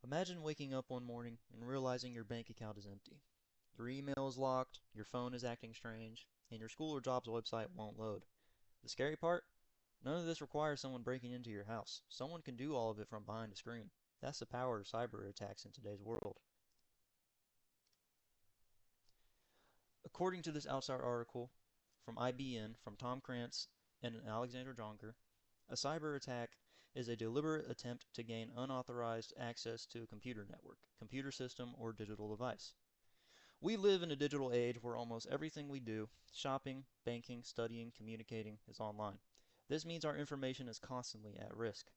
Imagine waking up one morning and realizing your bank account is empty. Your email is locked, your phone is acting strange, and your school or job's website won't load. The scary part? None of this requires someone breaking into your house. Someone can do all of it from behind a screen. That's the power of cyber attacks in today's world. According to this Outside article from IBN, from Tom Krantz and Alexander Jonker, a cyber attack is a deliberate attempt to gain unauthorized access to a computer network, computer system, or digital device. We live in a digital age where almost everything we do, shopping, banking, studying, communicating, is online. This means our information is constantly at risk.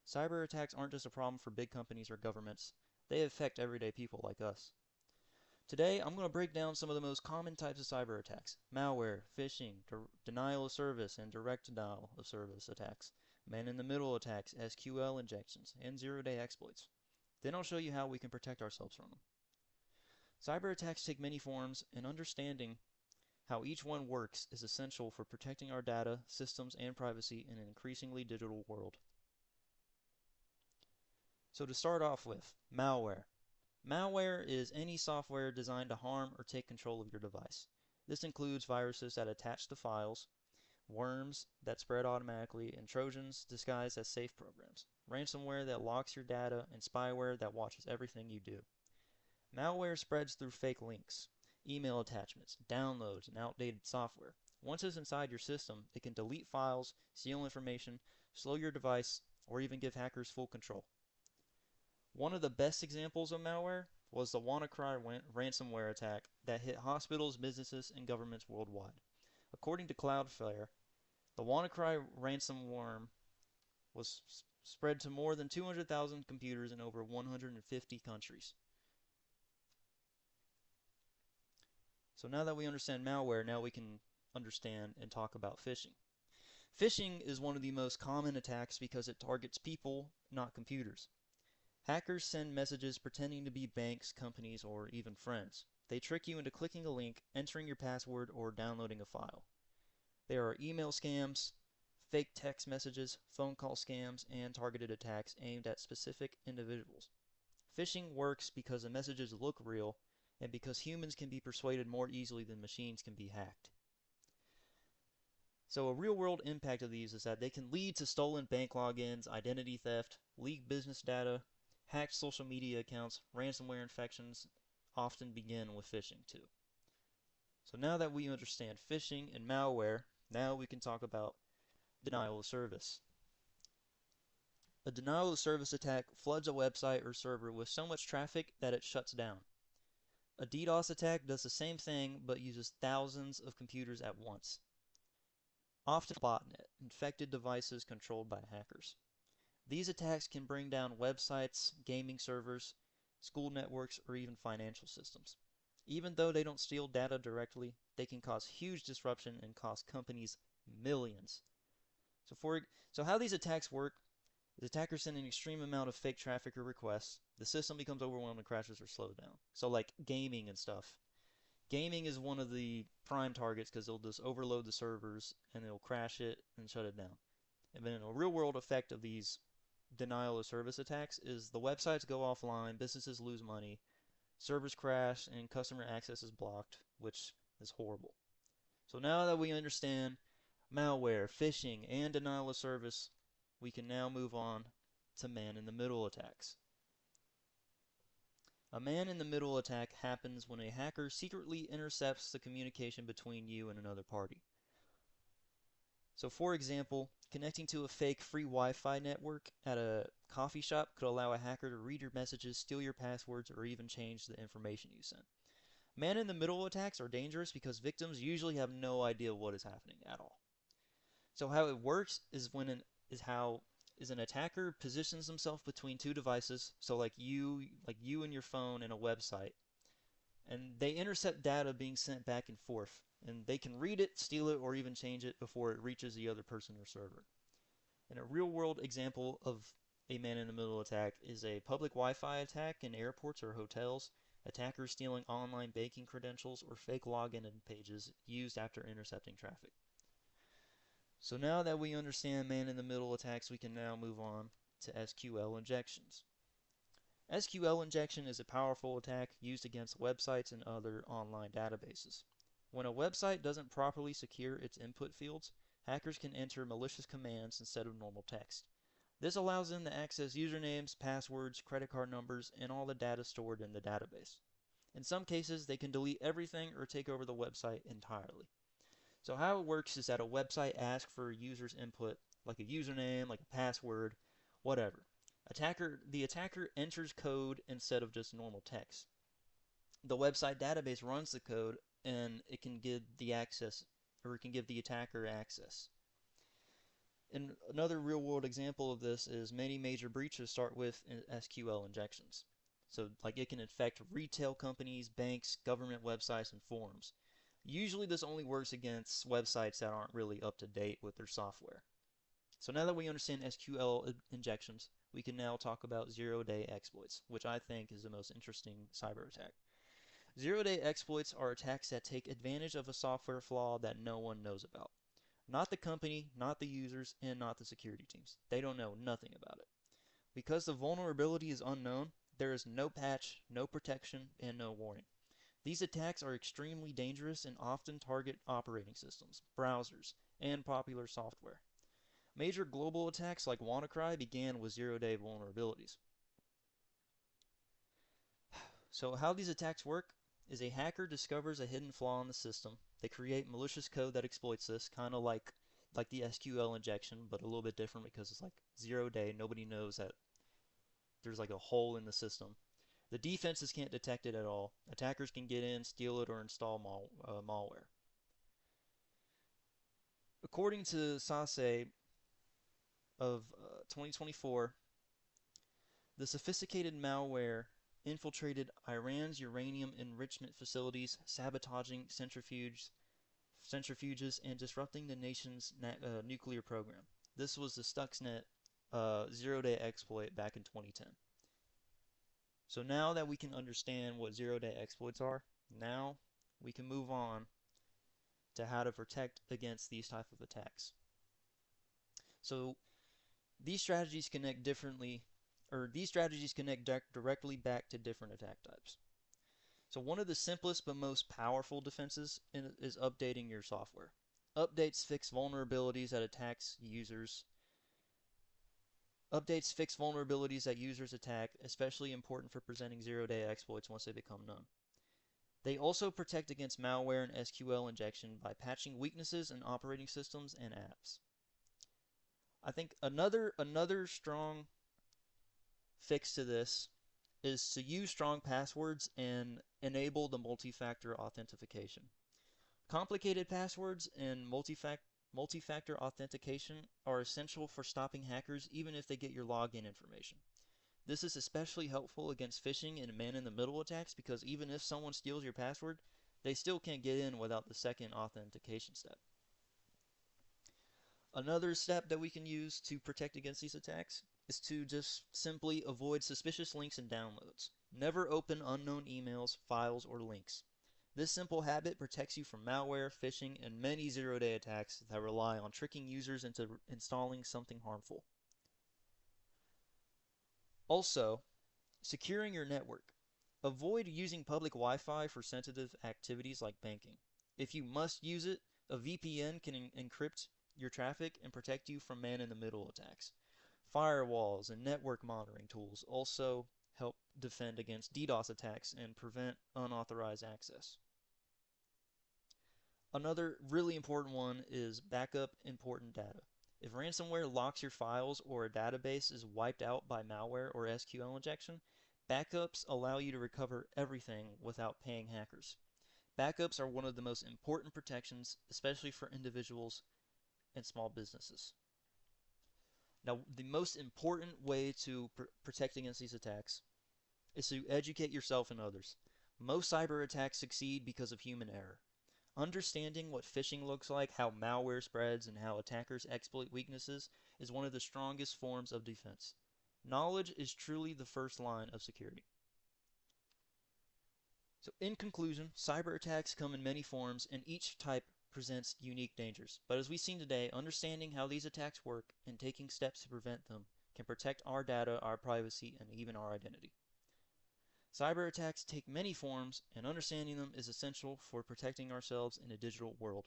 Cyber attacks aren't just a problem for big companies or governments, they affect everyday people like us. Today, I'm going to break down some of the most common types of cyber attacks: malware, phishing, denial of service and direct denial of service attacks, man-in-the-middle attacks, SQL injections, and zero-day exploits. Then I'll show you how we can protect ourselves from them. Cyber attacks take many forms, and understanding how each one works is essential for protecting our data, systems, and privacy in an increasingly digital world. So to start off with, malware. Malware is any software designed to harm or take control of your device. This includes viruses that attach to files, worms that spread automatically, and Trojans disguised as safe programs, ransomware that locks your data, and spyware that watches everything you do. Malware spreads through fake links, email attachments, downloads, and outdated software. Once it's inside your system, it can delete files, steal information, slow your device, or even give hackers full control. One of the best examples of malware was the WannaCry ransomware attack that hit hospitals, businesses, and governments worldwide. According to Cloudflare, the WannaCry ransomware was spread to more than 200,000 computers in over 150 countries. So now that we understand malware, now we can understand and talk about phishing. Phishing is one of the most common attacks because it targets people, not computers. Hackers send messages pretending to be banks, companies, or even friends. They trick you into clicking a link, entering your password, or downloading a file. There are email scams, fake text messages, phone call scams, and targeted attacks aimed at specific individuals. Phishing works because the messages look real and because humans can be persuaded more easily than machines can be hacked. So a real-world impact of these is that they can lead to stolen bank logins, identity theft, leaked business data, hacked social media accounts. Ransomware infections often begin with phishing too. So now that we understand phishing and malware, now we can talk about denial of service. A denial of service attack floods a website or server with so much traffic that it shuts down. A DDoS attack does the same thing but uses thousands of computers at once. Often a botnet, infected devices controlled by hackers. These attacks can bring down websites, gaming servers, school networks, or even financial systems. Even though they don't steal data directly, they can cause huge disruption and cost companies millions. So how these attacks work is attackers send an extreme amount of fake traffic or requests. The system becomes overwhelmed and crashes or slowed down. So like gaming and stuff. Gaming is one of the prime targets because they'll just overload the servers and they'll crash it and shut it down. And then a real world effect of these denial of service attacks is the websites go offline, businesses lose money, servers crash, and customer access is blocked, which is horrible. So now that we understand malware, phishing, and denial of service, we can now move on to man-in-the-middle attacks. A man-in-the-middle attack happens when a hacker secretly intercepts the communication between you and another party. So for example, connecting to a fake free Wi-Fi network at a coffee shop could allow a hacker to read your messages, steal your passwords, or even change the information you sent. Man-in-the-middle attacks are dangerous because victims usually have no idea what is happening at all. So how it works is an attacker positions himself between two devices, so like you and your phone and a website, and they intercept data being sent back and forth, and they can read it, steal it, or even change it before it reaches the other person or server. And a real-world example of a man-in-the-middle attack is a public Wi-Fi attack in airports or hotels, attackers stealing online banking credentials or fake login pages used after intercepting traffic. So now that we understand man-in-the-middle attacks, we can now move on to SQL injections. SQL injection is a powerful attack used against websites and other online databases. When a website doesn't properly secure its input fields, hackers can enter malicious commands instead of normal text. This allows them to access usernames, passwords, credit card numbers, and all the data stored in the database. In some cases, they can delete everything or take over the website entirely. So how it works is that a website asks for a user's input, like a username, like a password, whatever. The attacker enters code instead of just normal text. The website database runs the code and it can give the access, or it can give the attacker access. And another real world example of this is many major breaches start with SQL injections. So like it can infect retail companies, banks, government websites, and forums. Usually this only works against websites that aren't really up to date with their software. So now that we understand SQL injections, we can now talk about zero-day exploits, which I think is the most interesting cyber attack. Zero-day exploits are attacks that take advantage of a software flaw that no one knows about. Not the company, not the users, and not the security teams. They don't know nothing about it. Because the vulnerability is unknown, there is no patch, no protection, and no warning. These attacks are extremely dangerous and often target operating systems, browsers, and popular software. Major global attacks like WannaCry began with zero-day vulnerabilities. So how these attacks work is a hacker discovers a hidden flaw in the system. They create malicious code that exploits this, kind of like the SQL injection, but a little bit different because it's like 0 day. Nobody knows that there's like a hole in the system. The defenses can't detect it at all. Attackers can get in, steal it, or install malware. According to SASE of 2024, the sophisticated malware infiltrated Iran's uranium enrichment facilities, sabotaging centrifuges, and disrupting the nation's nuclear program. This was the Stuxnet zero-day exploit back in 2010. So now that we can understand what zero-day exploits are, now we can move on to how to protect against these type of attacks. So these strategies connect directly back to different attack types. So one of the simplest but most powerful defenses is updating your software. Updates fix vulnerabilities that users attack, especially important for presenting zero-day exploits once they become known. They also protect against malware and SQL injection by patching weaknesses in operating systems and apps. I think another strong fix to this is to use strong passwords and enable the multi-factor authentication. Complicated passwords and multi-factor authentication are essential for stopping hackers even if they get your login information. This is especially helpful against phishing and man-in-the-middle attacks because even if someone steals your password, they still can't get in without the second authentication step. Another step that we can use to protect against these attacks is to just simply avoid suspicious links and downloads. Never open unknown emails, files, or links. This simple habit protects you from malware, phishing, and many zero-day attacks that rely on tricking users into installing something harmful. Also, securing your network. Avoid using public Wi-Fi for sensitive activities like banking. If you must use it, a VPN can encrypt your traffic and protect you from man-in-the-middle attacks. Firewalls and network monitoring tools also help defend against DDoS attacks and prevent unauthorized access. Another really important one is backup important data. If ransomware locks your files or a database is wiped out by malware or SQL injection, backups allow you to recover everything without paying hackers. Backups are one of the most important protections, especially for individuals and small businesses. Now, the most important way to protect against these attacks is to educate yourself and others. Most cyber attacks succeed because of human error. Understanding what phishing looks like, how malware spreads, and how attackers exploit weaknesses is one of the strongest forms of defense. Knowledge is truly the first line of security. So in conclusion, cyber attacks come in many forms and each type presents unique dangers. But as we've seen today, understanding how these attacks work and taking steps to prevent them can protect our data, our privacy, and even our identity. Cyber attacks take many forms, and understanding them is essential for protecting ourselves in a digital world.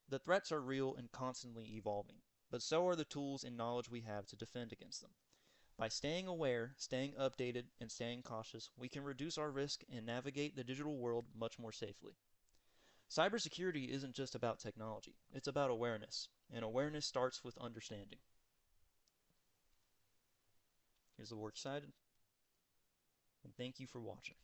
The threats are real and constantly evolving, but so are the tools and knowledge we have to defend against them. By staying aware, staying updated, and staying cautious, we can reduce our risk and navigate the digital world much more safely. Cybersecurity isn't just about technology, it's about awareness, and awareness starts with understanding. Here's the works cited, and thank you for watching.